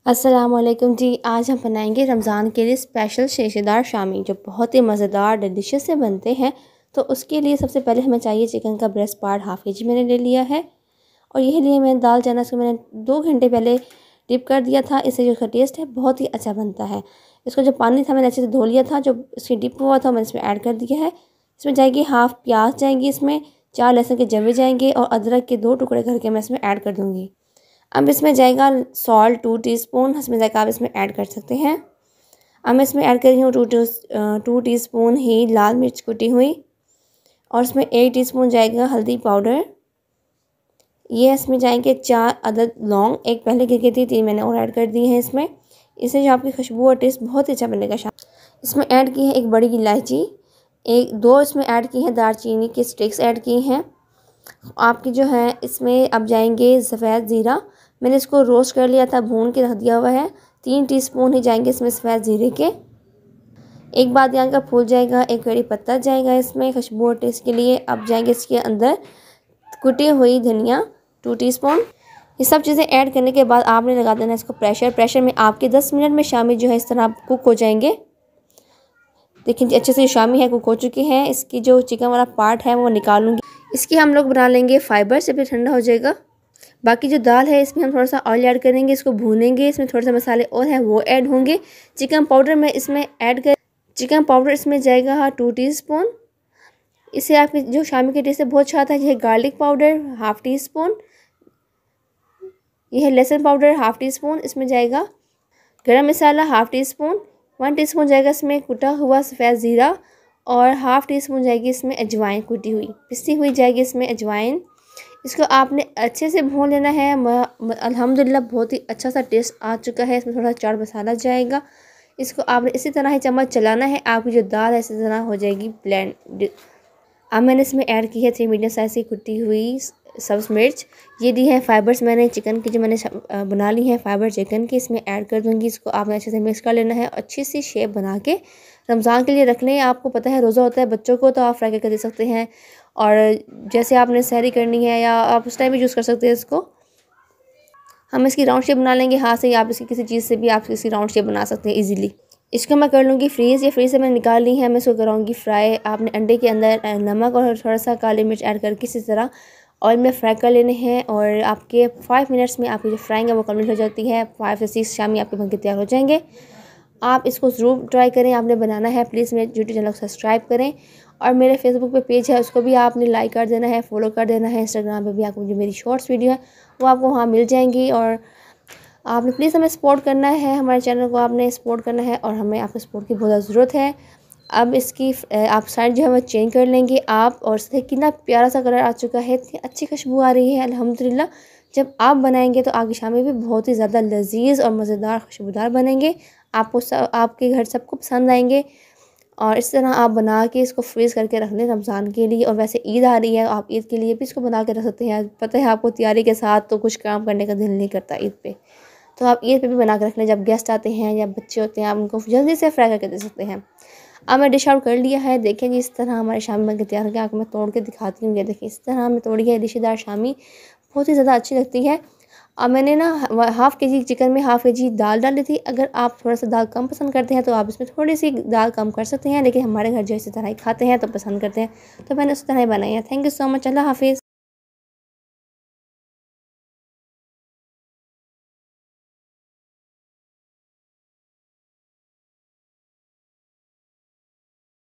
अस्सलामुअलैकुम जी। आज हम बनाएंगे रमज़ान के लिए स्पेशल शेशेदार शामी जो बहुत ही मज़ेदार डिलीशियस से बनते हैं। तो उसके लिए सबसे पहले हमें चाहिए चिकन का ब्रेस्ट पार्ट हाफ़ केजी मैंने ले लिया है। और यही लिए मैंने दाल चना, इसको मैंने 2 घंटे पहले डिप कर दिया था। इससे जो इसका टेस्ट है बहुत ही अच्छा बनता है। इसको जो पानी था मैंने अच्छे से धो लिया था, जो इसकी डिप हुआ था मैंने इसमें ऐड कर दिया है। इसमें जाएगी हाफ़ प्याज जाएंगी, इसमें 4 लहसुन के जवे जाएंगे और अदरक के 2 टुकड़े करके मैं इसमें ऐड कर दूँगी। अब इसमें जाएगा सॉल्ट 2 टीस्पून, इसमें जाएगा आप इसमें ऐड कर सकते हैं। अब मैं इसमें ऐड कर रही हूँ 2 टीस्पून ही लाल मिर्च कुटी हुई, और इसमें 1 टीस्पून जाएगा हल्दी पाउडर। ये इसमें जाएंगे 4 अदद लौंग, एक पहले गिर गई थी, 3 मैंने और ऐड कर दी है इसमें। इससे जो आपकी खुशबू और टेस्ट बहुत ही अच्छा बनेगा। इसमें ऐड की है 1 बड़ी इलायची, 2 इसमें ऐड की हैं दालचीनी की स्टिक्स ऐड की हैं। आपकी जो है इसमें अब जाएंगे सफ़ेद ज़ीरा, मैंने इसको रोस्ट कर लिया था, भून के रख दिया हुआ है। 3 टीस्पून ही जाएंगे इसमें सफ़ेद ज़ीरे के। 1 बादियान का फूल जाएगा, 1 कड़ी पत्ता जाएगा इसमें खुशबू और टेस्ट के लिए। अब जाएंगे इसके अंदर कुटी हुई धनिया 2 टीस्पून। ये सब चीज़ें ऐड करने के बाद आपने लगा देना इसको प्रेशर में आपके 10 मिनट में शामी जो है इस तरह कुक हो जाएंगे। देखिए अच्छे से शामी है, कुक हो चुकी हैं। इसकी जो चिकन वाला पार्ट है वो निकालूंगी। इसकी हम लोग बना लेंगे फाइबर से, फिर ठंडा हो जाएगा। बाकी जो दाल है इसमें हम थोड़ा सा ऑयल ऐड करेंगे, इसको भूनेंगे। इसमें थोड़े से मसाले और हैं वो ऐड होंगे। चिकन पाउडर में इसमें ऐड कर, चिकन पाउडर इसमें जाएगा 2 टीस्पून। इससे आपकी जो शामी की टेस्ट है बहुत अच्छा आता है। यह गार्लिक पाउडर हाफ़ टीस्पून, यह लहसुन पाउडर हाफ़ टीस्पून, इसमें जाएगा गरम मसाला हाफ़ टीस्पून, 1 टीस्पून जाएगा इसमें कुटा हुआ सफ़ेद ज़ीरा, और हाफ़ टीस्पून जाएगी इसमें अजवाइन कुटी हुई पिसी हुई जाएगी इसमें अजवाइन। इसको आपने अच्छे से भून लेना है। अल्हम्दुलिल्लाह बहुत ही अच्छा सा टेस्ट आ चुका है। इसमें थोड़ा चाट मसाला जाएगा। इसको आपने इसी तरह ही चम्मच चलाना है, आपकी जो दाल है इसी तरह हो जाएगी ब्लेंड। अब मैंने इसमें ऐड की है 3 मीडियम साइज़ की कुटी हुई सब्ज़ मिर्च। ये दी है फाइबर्स मैंने चिकन की, जो मैंने बना ली है फाइबर चिकन की, इसमें ऐड कर दूँगी। इसको आपने अच्छे से मिक्स कर लेना है, अच्छी सी शेप बना के रमज़ान के लिए रख लें। आपको पता है रोज़ा होता है बच्चों को, तो आप फ्राई करके दे सकते हैं, और जैसे आपने सहरी करनी है या आप उस टाइम भी यूज़ कर सकते हैं। इसको हम इसकी राउंड शेप बना लेंगे हाथ से, या आप इसकी किसी चीज़ से भी आप इसकी राउंड शेप बना सकते हैं ईजिली। इसको मैं कर लूँगी फ्रीज़। ये फ्रीज़ से मैंने निकाल ली है, मैं इसको कराऊँगी फ्राई। आपने अंडे के अंदर नमक और थोड़ा सा काली मिर्च ऐड करके इसी तरह ऑयल में फ्राई कर लेने हैं, और आपके 5 मिनट्स में आपकी जो फ्राइंग है वो कंप्लीट हो जाती है। 5 से 6 शामी आपके बनके तैयार हो जाएंगे। आप इसको ज़रूर ट्राई करें, आपने बनाना है। प्लीज़ मेरे यूट्यूब चैनल को सब्सक्राइब करें, और मेरे फेसबुक पे पेज है उसको भी आपने लाइक कर देना है, फॉलो कर देना है। इंस्टाग्राम पे भी आपको जो मेरी शॉर्ट्स वीडियो है वो आपको वहाँ मिल जाएंगी। और आपने प्लीज़ हमें सपोर्ट करना है, हमारे चैनल को आपने सपोर्ट करना है, और हमें आपके सपोर्ट की बहुत ज़्यादा ज़रूरत है। अब इसकी आप साइड जो है वो चेंज कर लेंगे आप, और इससे कितना प्यारा सा कलर आ चुका है, इतनी अच्छी खुशबू आ रही है अल्हम्दुलिल्लाह। जब आप बनाएंगे तो आपकी शामी भी बहुत ही ज़्यादा लजीज़ और मज़ेदार खुशबूदार बनेंगे। आपको आपके घर सबको पसंद आएंगे। और इस तरह आप बना के इसको फ्रीज़ करके रख लें रमज़ान के लिए। और वैसे ईद आ रही है, आप ईद के लिए भी इसको बना के रख सकते हैं। पता है आपको तैयारी के साथ तो कुछ काम करने का दिल नहीं करता ईद पे, तो आप ईद पे भी बना के रख लें। जब गेस्ट आते हैं या बच्चे होते हैं, आप उनको जल्दी से फ्राई करके दे सकते हैं। अब मैं डिश आउट कर लिया है। देखें जी इस तरह हमारे शामी बन के तैयार हो गया। आपको मैं तोड़ के दिखाती हूँ। ये देखिए इस तरह मैं तोड़ी है डिशेदार शामी, बहुत ही ज़्यादा अच्छी लगती है। अब मैंने ना हाफ़ केजी चिकन में हाफ़ केजी दाल डाली थी। अगर आप थोड़ा सा दाल कम पसंद करते हैं तो आप इसमें थोड़ी सी दाल कम कर सकते हैं, लेकिन हमारे घर जो इसी तरह ही खाते हैं तो पसंद करते हैं, तो मैंने उस तरह ही बनाई है। Thank you so much. अल्लाह हाफ़िज़।